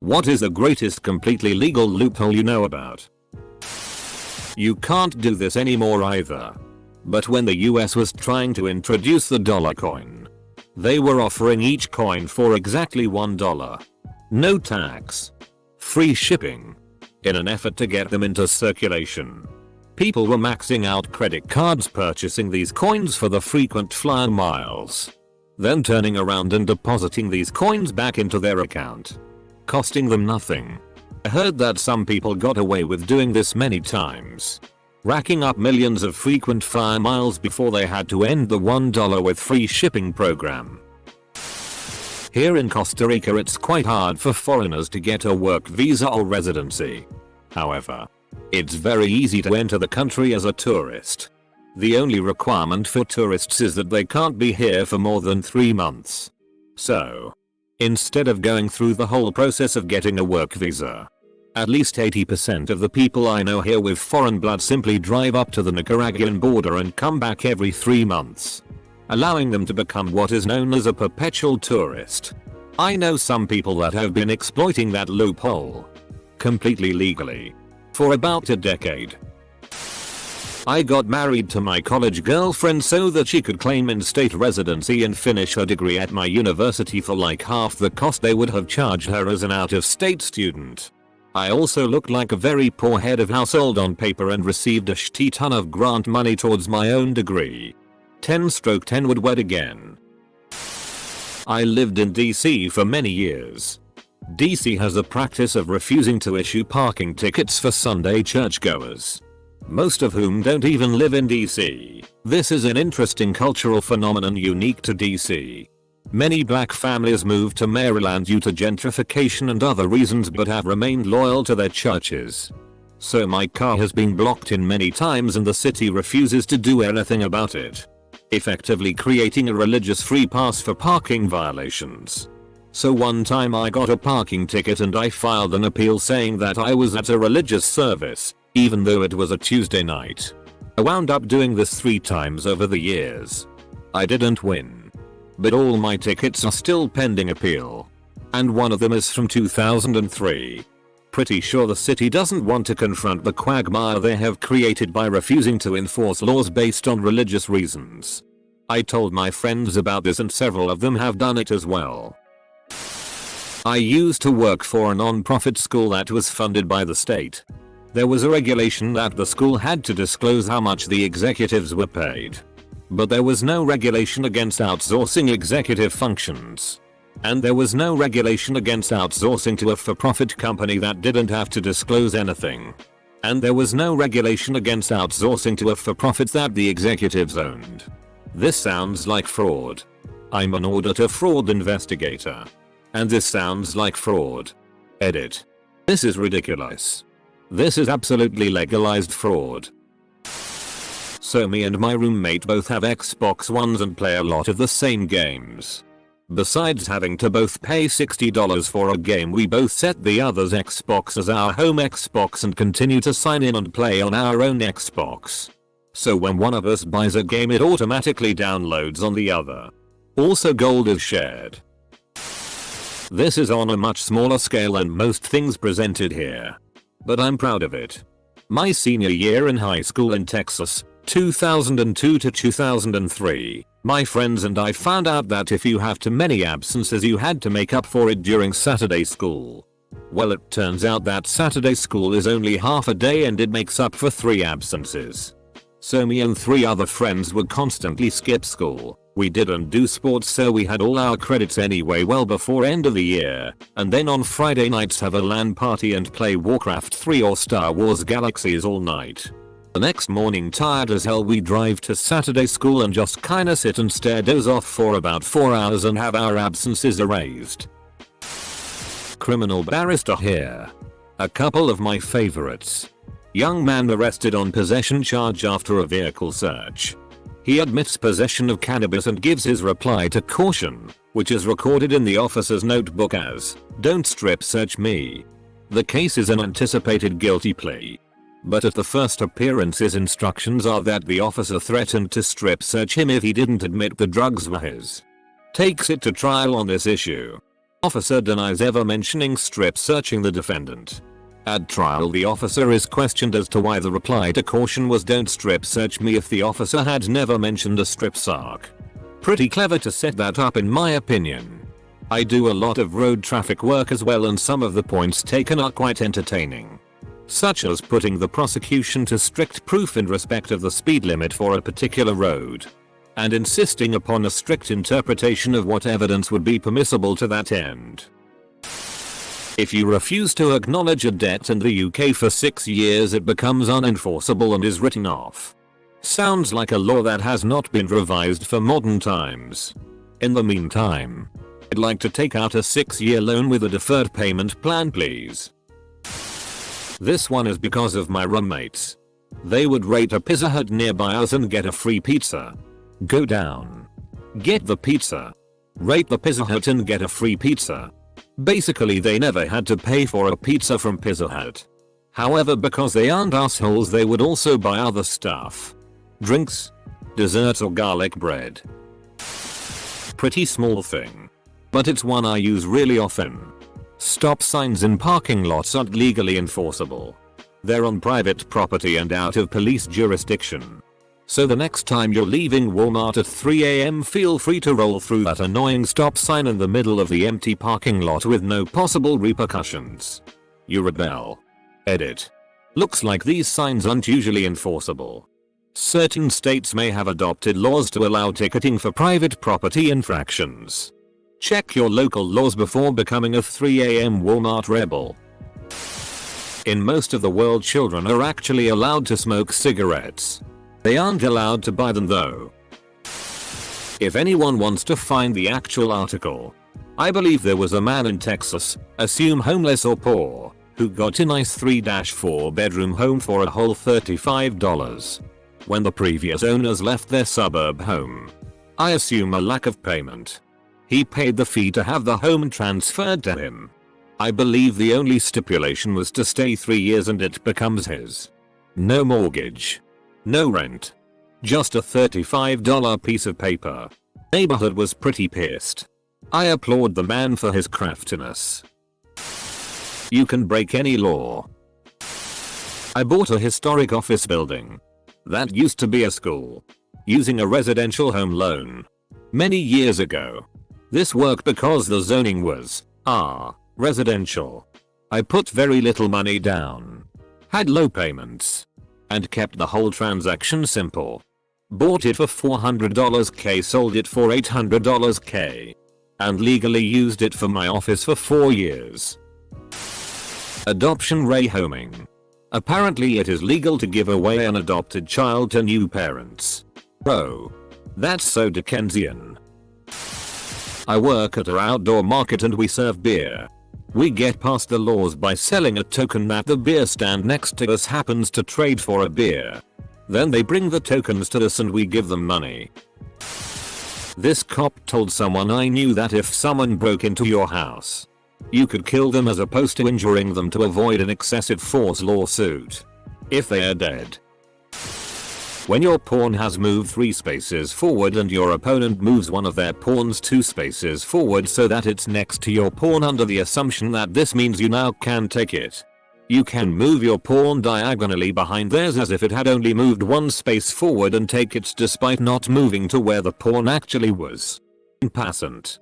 What is the greatest completely legal loophole you know about? You can't do this anymore either. But when the US was trying to introduce the dollar coin, they were offering each coin for exactly $1. No tax. Free shipping. In an effort to get them into circulation, people were maxing out credit cards purchasing these coins for the frequent flyer miles. Then turning around and depositing these coins back into their account, costing them nothing. I heard that some people got away with doing this many times, racking up millions of frequent flyer miles before they had to end the $1 with free shipping program. Here in Costa Rica it's quite hard for foreigners to get a work visa or residency. However, it's very easy to enter the country as a tourist. The only requirement for tourists is that they can't be here for more than 3 months. So, instead of going through the whole process of getting a work visa, at least 80% of the people I know here with foreign blood simply drive up to the Nicaraguan border and come back every 3 months, allowing them to become what is known as a perpetual tourist. I know some people that have been exploiting that loophole, completely legally, for about a decade. I got married to my college girlfriend so that she could claim in-state residency and finish her degree at my university for like half the cost they would have charged her as an out-of-state student. I also looked like a very poor head of household on paper and received a shitty ton of grant money towards my own degree. 10/10 would wed again. I lived in DC for many years. DC has a practice of refusing to issue parking tickets for Sunday churchgoers, most of whom don't even live in DC. This is an interesting cultural phenomenon unique to DC. Many black families moved to Maryland due to gentrification and other reasons but have remained loyal to their churches. So my car has been blocked in many times and the city refuses to do anything about it, effectively creating a religious free pass for parking violations. So one time I got a parking ticket and I filed an appeal saying that I was at a religious service, even though it was a Tuesday night. I wound up doing this 3 times over the years. I didn't win, but all my tickets are still pending appeal. And one of them is from 2003. Pretty sure the city doesn't want to confront the quagmire they have created by refusing to enforce laws based on religious reasons. I told my friends about this and several of them have done it as well. I used to work for a non-profit school that was funded by the state. There was a regulation that the school had to disclose how much the executives were paid. But there was no regulation against outsourcing executive functions. And there was no regulation against outsourcing to a for-profit company that didn't have to disclose anything. And there was no regulation against outsourcing to a for-profit that the executives owned. This sounds like fraud. I'm an auditor fraud investigator. And this sounds like fraud. Edit. This is ridiculous. This is absolutely legalized fraud. So me and my roommate both have Xbox Ones and play a lot of the same games. Besides having to both pay $60 for a game, we both set the other's Xbox as our home Xbox and continue to sign in and play on our own Xbox. So when one of us buys a game it automatically downloads on the other. Also gold is shared. This is on a much smaller scale than most things presented here, but I'm proud of it. My senior year in high school in Texas, 2002 to 2003, my friends and I found out that if you have too many absences you had to make up for it during Saturday school. Well, it turns out that Saturday school is only half a day and it makes up for 3 absences. So me and 3 other friends would constantly skip school. We didn't do sports so we had all our credits anyway well before end of the year, and then on Friday nights have a LAN party and play Warcraft 3 or Star Wars Galaxies all night. The next morning tired as hell we drive to Saturday school and just kinda sit and stare doze off for about 4 hours and have our absences erased. Criminal barrister here. A couple of my favorites. Young man arrested on possession charge after a vehicle search. He admits possession of cannabis and gives his reply to caution, which is recorded in the officer's notebook as, "Don't strip search me." The case is an anticipated guilty plea. But at the first appearance his instructions are that the officer threatened to strip search him if he didn't admit the drugs were his. Takes it to trial on this issue. Officer denies ever mentioning strip searching the defendant. At trial, the officer is questioned as to why the reply to caution was "Don't strip search me" if the officer had never mentioned a strip sarc. Pretty clever to set that up in my opinion. I do a lot of road traffic work as well, and some of the points taken are quite entertaining. Such as putting the prosecution to strict proof in respect of the speed limit for a particular road, and insisting upon a strict interpretation of what evidence would be permissible to that end. If you refuse to acknowledge a debt in the UK for 6 years, it becomes unenforceable and is written off. Sounds like a law that has not been revised for modern times. In the meantime, I'd like to take out a 6-year loan with a deferred payment plan, please. This one is because of my roommates. They would rate a Pizza Hut nearby us and get a free pizza. Go down. Get the pizza. Rate the Pizza Hut and get a free pizza. Basically, they never had to pay for a pizza from Pizza Hut. However, because they aren't assholes, they would also buy other stuff. Drinks, desserts, or garlic bread. Pretty small thing, but it's one I use really often. Stop signs in parking lots aren't legally enforceable. They're on private property and out of police jurisdiction. So the next time you're leaving Walmart at 3 AM, feel free to roll through that annoying stop sign in the middle of the empty parking lot with no possible repercussions. You rebel. Edit. Looks like these signs aren't usually enforceable. Certain states may have adopted laws to allow ticketing for private property infractions. Check your local laws before becoming a 3 AM Walmart rebel. In most of the world, children are actually allowed to smoke cigarettes. They aren't allowed to buy them though. If anyone wants to find the actual article, I believe there was a man in Texas, assume homeless or poor, who got a nice 3-4 bedroom home for a whole $35 when the previous owners left their suburb home. I assume a lack of payment. He paid the fee to have the home transferred to him. I believe the only stipulation was to stay 3 years and it becomes his. No mortgage. No rent. Just a $35 piece of paper. Neighborhood was pretty pissed. I applaud the man for his craftiness. You can break any law. I bought a historic office building that used to be a school using a residential home loan many years ago. This worked because the zoning was residential. I put very little money down, had low payments, and kept the whole transaction simple. Bought it for $400 K, sold it for $800 K, and legally used it for my office for 4 years. Adoption rehoming. Apparently it is legal to give away an adopted child to new parents. Bro, that's so Dickensian. I work at our outdoor market and we serve beer. We get past the laws by selling a token that the beer stand next to us happens to trade for a beer. Then they bring the tokens to us and we give them money. This cop told someone I knew that if someone broke into your house, you could kill them as opposed to injuring them to avoid an excessive force lawsuit if they are dead. When your pawn has moved 3 spaces forward and your opponent moves one of their pawns 2 spaces forward so that it's next to your pawn under the assumption that this means you now can take it, you can move your pawn diagonally behind theirs as if it had only moved 1 space forward and take it despite not moving to where the pawn actually was. Passant.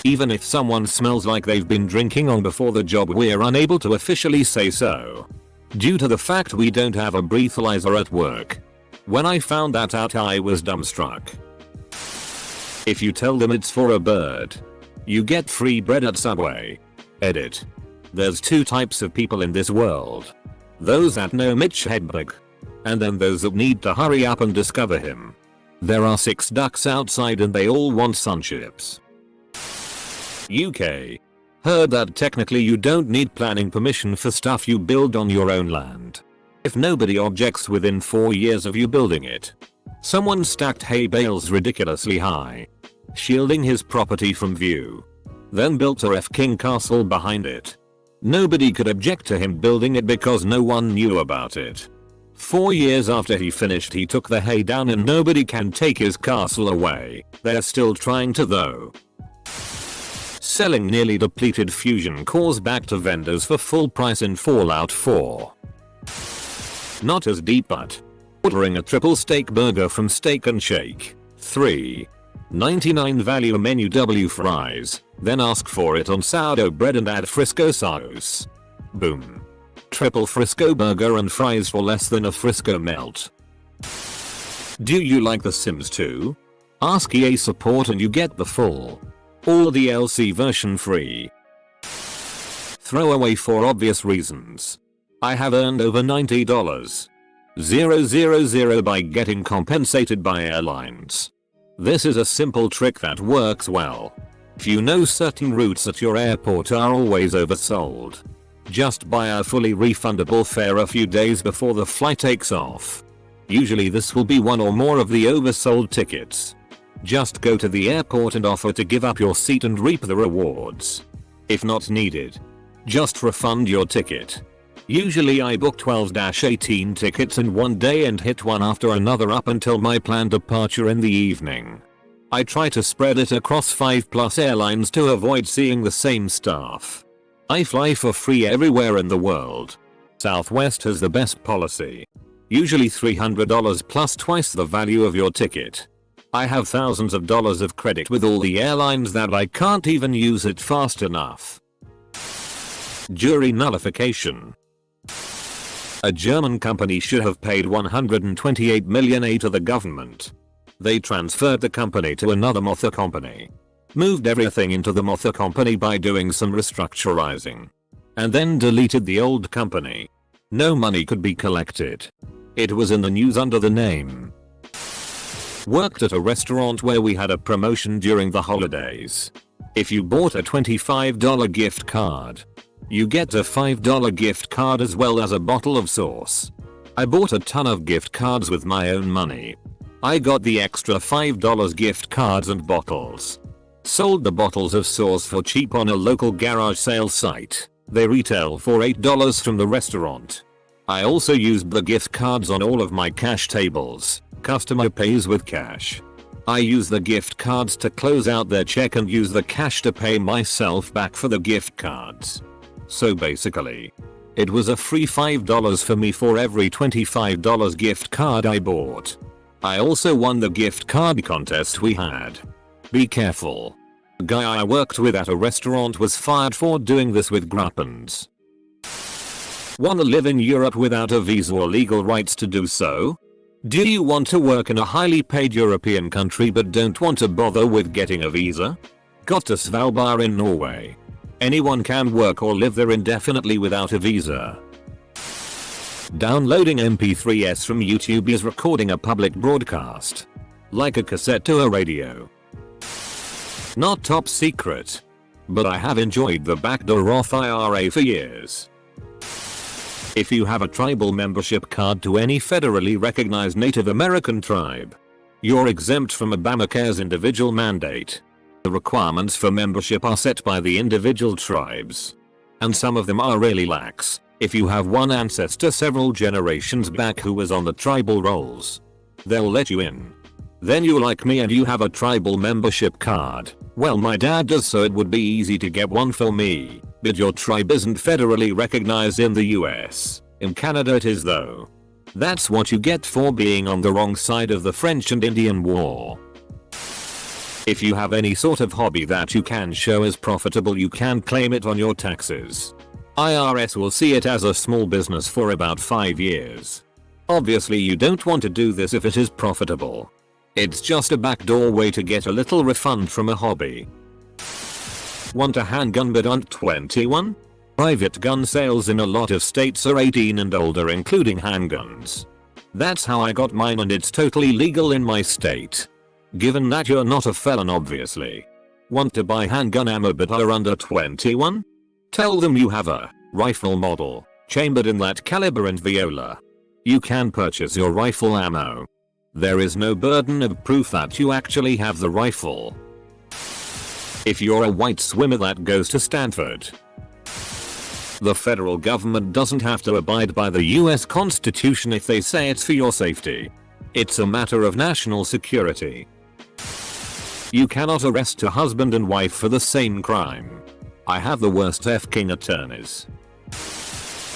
Even if someone smells like they've been drinking on before the job, we're unable to officially say so, due to the fact we don't have a breathalyzer at work. When I found that out, I was dumbstruck. If you tell them it's for a bird, you get free bread at Subway. Edit. There's 2 types of people in this world. Those that know Mitch Hedberg, and then those that need to hurry up and discover him. There are 6 ducks outside and they all want sunships. UK. Heard that technically you don't need planning permission for stuff you build on your own land, if nobody objects within 4 years of you building it. Someone stacked hay bales ridiculously high, shielding his property from view, then built a King castle behind it. Nobody could object to him building it because no one knew about it. 4 years after he finished, he took the hay down and nobody can take his castle away. They're still trying to though. selling nearly depleted fusion cores back to vendors for full price in Fallout 4. Not as deep, but ordering a triple steak burger from Steak and Shake. $3.99 value menu W fries, then ask for it on sourdough bread and add Frisco sauce. Boom. Triple Frisco burger and fries for less than a Frisco melt. Do you like The Sims 2? Ask EA support and you get the full all DLC version free. Throwaway for obvious reasons. I have earned over $90,000 by getting compensated by airlines. This is a simple trick that works well. If you know certain routes at your airport are always oversold, just buy a fully refundable fare a few days before the flight takes off. Usually this will be one or more of the oversold tickets. Just go to the airport and offer to give up your seat and reap the rewards. If not needed, just refund your ticket. Usually I book 12-18 tickets in one day and hit one after another up until my planned departure in the evening. I try to spread it across 5+ airlines to avoid seeing the same stuff. I fly for free everywhere in the world. Southwest has the best policy. Usually $300 plus twice the value of your ticket. I have thousands of dollars of credit with all the airlines that I can't even use it fast enough. Jury nullification. A German company should have paid $128 million to the government. They transferred the company to another mother company, moved everything into the mother company by doing some restructurizing, and then deleted the old company. No money could be collected. It was in the news under the name. Worked at a restaurant where we had a promotion during the holidays. If you bought a $25 gift card, you get a $5 gift card as well as a bottle of sauce. I bought a ton of gift cards with my own money. I got the extra $5 gift cards and bottles. Sold the bottles of sauce for cheap on a local garage sale site. They retail for $8 from the restaurant. I also used the gift cards on all of my cash tables. Customer pays with cash. I use the gift cards to close out their check and use the cash to pay myself back for the gift cards. So basically, it was a free $5 for me for every $25 gift card I bought. I also won the gift card contest we had. Be careful. The guy I worked with at a restaurant was fired for doing this with Gruppens. Wanna live in Europe without a visa or legal rights to do so? Do you want to work in a highly paid European country but don't want to bother with getting a visa? Got to Svalbard in Norway. Anyone can work or live there indefinitely without a visa. Downloading MP3s from YouTube is recording a public broadcast. Like a cassette to a radio. Not top secret. But I have enjoyed the backdoor Roth IRA for years. If you have a tribal membership card to any federally recognized Native American tribe, you're exempt from Obamacare's individual mandate. The requirements for membership are set by the individual tribes. And some of them are really lax. If you have one ancestor several generations back who was on the tribal rolls, they'll let you in. Then you like me and you have a tribal membership card. Well, my dad does, so it would be easy to get one for me. But your tribe isn't federally recognized in the US. In Canada it is though. That's what you get for being on the wrong side of the French and Indian War. If you have any sort of hobby that you can show as profitable, you can claim it on your taxes. IRS will see it as a small business for about 5 years. Obviously you don't want to do this if it is profitable. It's just a backdoor way to get a little refund from a hobby. Want a handgun but aren't 21? Private gun sales in a lot of states are 18 and older, including handguns. That's how I got mine and it's totally legal in my state. Given that you're not a felon obviously. Want to buy handgun ammo but are under 21? Tell them you have a rifle model chambered in that caliber and viola. You can purchase your rifle ammo. There is no burden of proof that you actually have the rifle. If you're a white swimmer that goes to Stanford, the federal government doesn't have to abide by the US Constitution if they say it's for your safety. It's a matter of national security. You cannot arrest a husband and wife for the same crime. I have the worst F-king attorneys.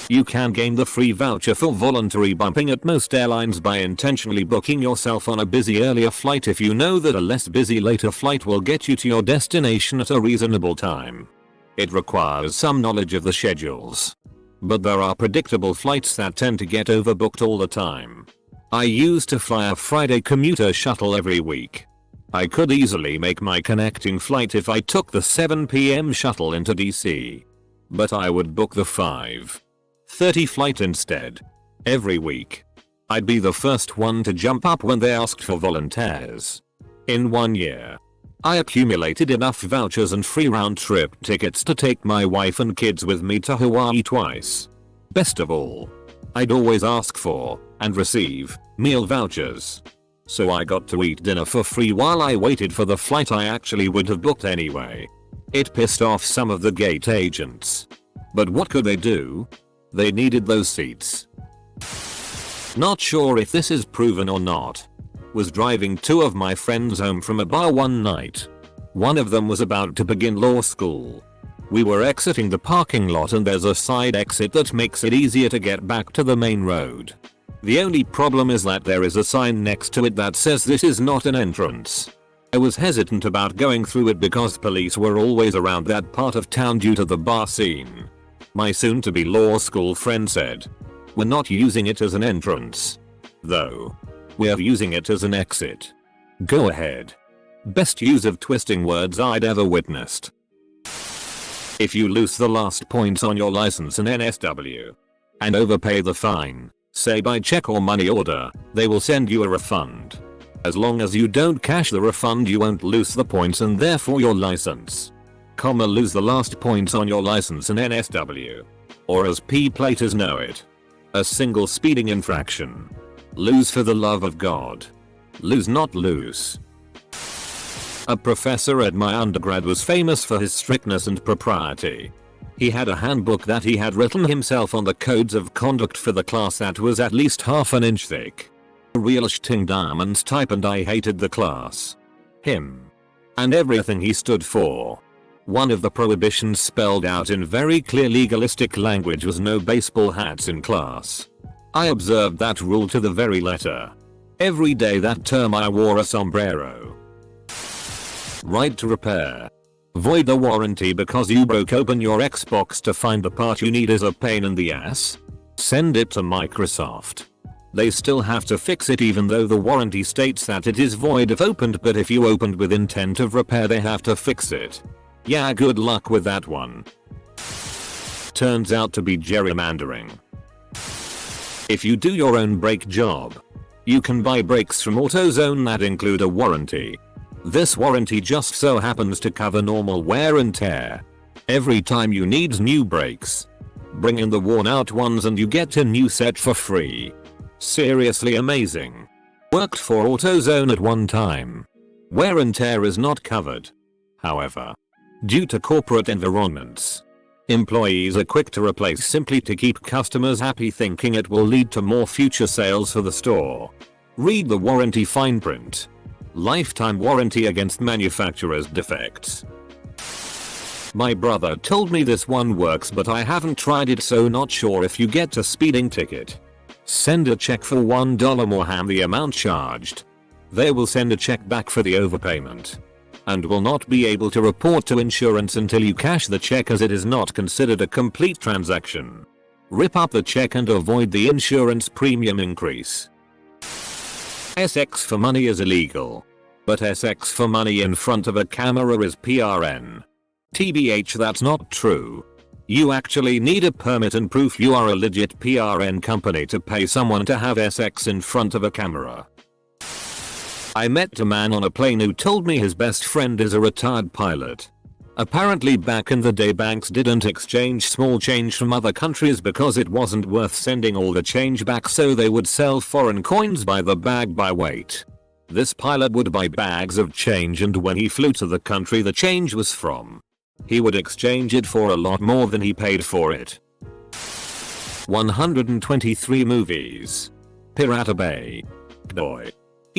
You can gain the free voucher for voluntary bumping at most airlines by intentionally booking yourself on a busy earlier flight if you know that a less busy later flight will get you to your destination at a reasonable time. It requires some knowledge of the schedules. But there are predictable flights that tend to get overbooked all the time. I used to fly a Friday commuter shuttle every week. I could easily make my connecting flight if I took the 7 PM shuttle into DC. But I would book the 5:30 flight instead. Every week. I'd be the first one to jump up when they asked for volunteers. In 1 year, I accumulated enough vouchers and free round-trip tickets to take my wife and kids with me to Hawaii twice. Best of all, I'd always ask for, and receive, meal vouchers. So I got to eat dinner for free while I waited for the flight I actually would have booked anyway. It pissed off some of the gate agents. But what could they do? They needed those seats. Not sure if this is proven or not. Was driving two of my friends home from a bar one night. One of them was about to begin law school. We were exiting the parking lot and there's a side exit that makes it easier to get back to the main road. The only problem is that there is a sign next to it that says this is not an entrance. I was hesitant about going through it because police were always around that part of town due to the bar scene. My soon-to-be law school friend said, "We're not using it as an entrance. Though. We're using it as an exit." Go ahead. Best use of twisting words I'd ever witnessed. If you lose the last points on your license in NSW and overpay the fine, say by check or money order, they will send you a refund. As long as you don't cash the refund you won't lose the points and therefore your license. Lose the last points on your license in NSW. Or as P-platers know it. A single speeding infraction. Lose for the love of God. Lose not lose. A professor at my undergrad was famous for his strictness and propriety. He had a handbook that he had written himself on the codes of conduct for the class that was at least half an inch thick. A real shting diamonds type and I hated the class. Him. And everything he stood for. One of the prohibitions spelled out in very clear legalistic language was no baseball hats in class. I observed that rule to the very letter. Every day that term I wore a sombrero. Right to repair. Void the warranty because you broke open your Xbox to find the part you need is a pain in the ass? Send it to Microsoft. They still have to fix it even though the warranty states that it is void if opened, but if you opened with intent of repair they have to fix it. Yeah, good luck with that one. Turns out to be gerrymandering. If you do your own brake job, you can buy brakes from AutoZone that include a warranty. This warranty just so happens to cover normal wear and tear. Every time you need new brakes, bring in the worn out ones and you get a new set for free. Seriously amazing. Worked for AutoZone at one time. Wear and tear is not covered. However, due to corporate environments, employees are quick to replace simply to keep customers happy, thinking it will lead to more future sales for the store. Read the warranty fine print. Lifetime warranty against manufacturer's defects. My brother told me this one works but I haven't tried it, so not sure if you get a speeding ticket. Send a check for $1 more than the amount charged. They will send a check back for the overpayment. And will not be able to report to insurance until you cash the check, as it is not considered a complete transaction. Rip up the check and avoid the insurance premium increase. SX for money is illegal. But SX for money in front of a camera is PRN. TBH, that's not true. You actually need a permit and proof you are a legit PRN company to pay someone to have SX in front of a camera. I met a man on a plane who told me his best friend is a retired pilot. Apparently back in the day banks didn't exchange small change from other countries because it wasn't worth sending all the change back, so they would sell foreign coins by the bag by weight. This pilot would buy bags of change, and when he flew to the country the change was from, he would exchange it for a lot more than he paid for it. 123 movies. Pirata Bay. Boy.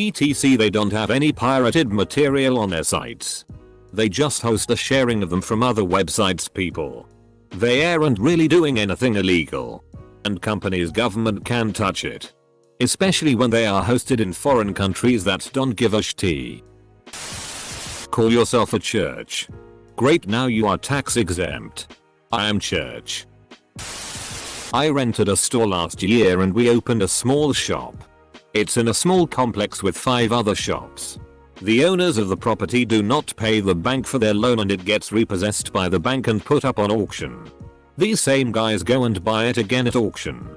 etc. They don't have any pirated material on their sites. They just host the sharing of them from other websites people. They aren't really doing anything illegal. And companies' government can't touch it. Especially when they are hosted in foreign countries that don't give a shit. Call yourself a church. Great, now you are tax exempt. I am church. I rented a store last year and we opened a small shop. It's in a small complex with 5 other shops. The owners of the property do not pay the bank for their loan and it gets repossessed by the bank and put up on auction. These same guys go and buy it again at auction.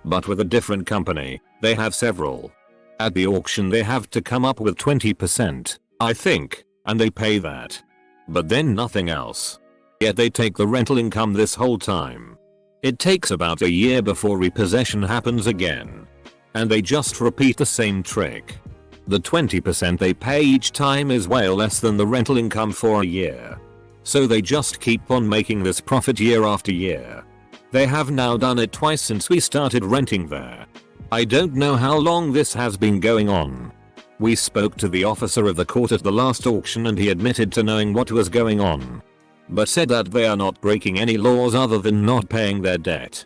But with a different company, they have several. At the auction they have to come up with 20%, I think, and they pay that. But then nothing else. Yet they take the rental income this whole time. It takes about a year before repossession happens again. And they just repeat the same trick. The 20% they pay each time is way less than the rental income for a year. So they just keep on making this profit year after year. They have now done it twice since we started renting there. I don't know how long this has been going on. We spoke to the officer of the court at the last auction and he admitted to knowing what was going on. But said that they are not breaking any laws other than not paying their debt.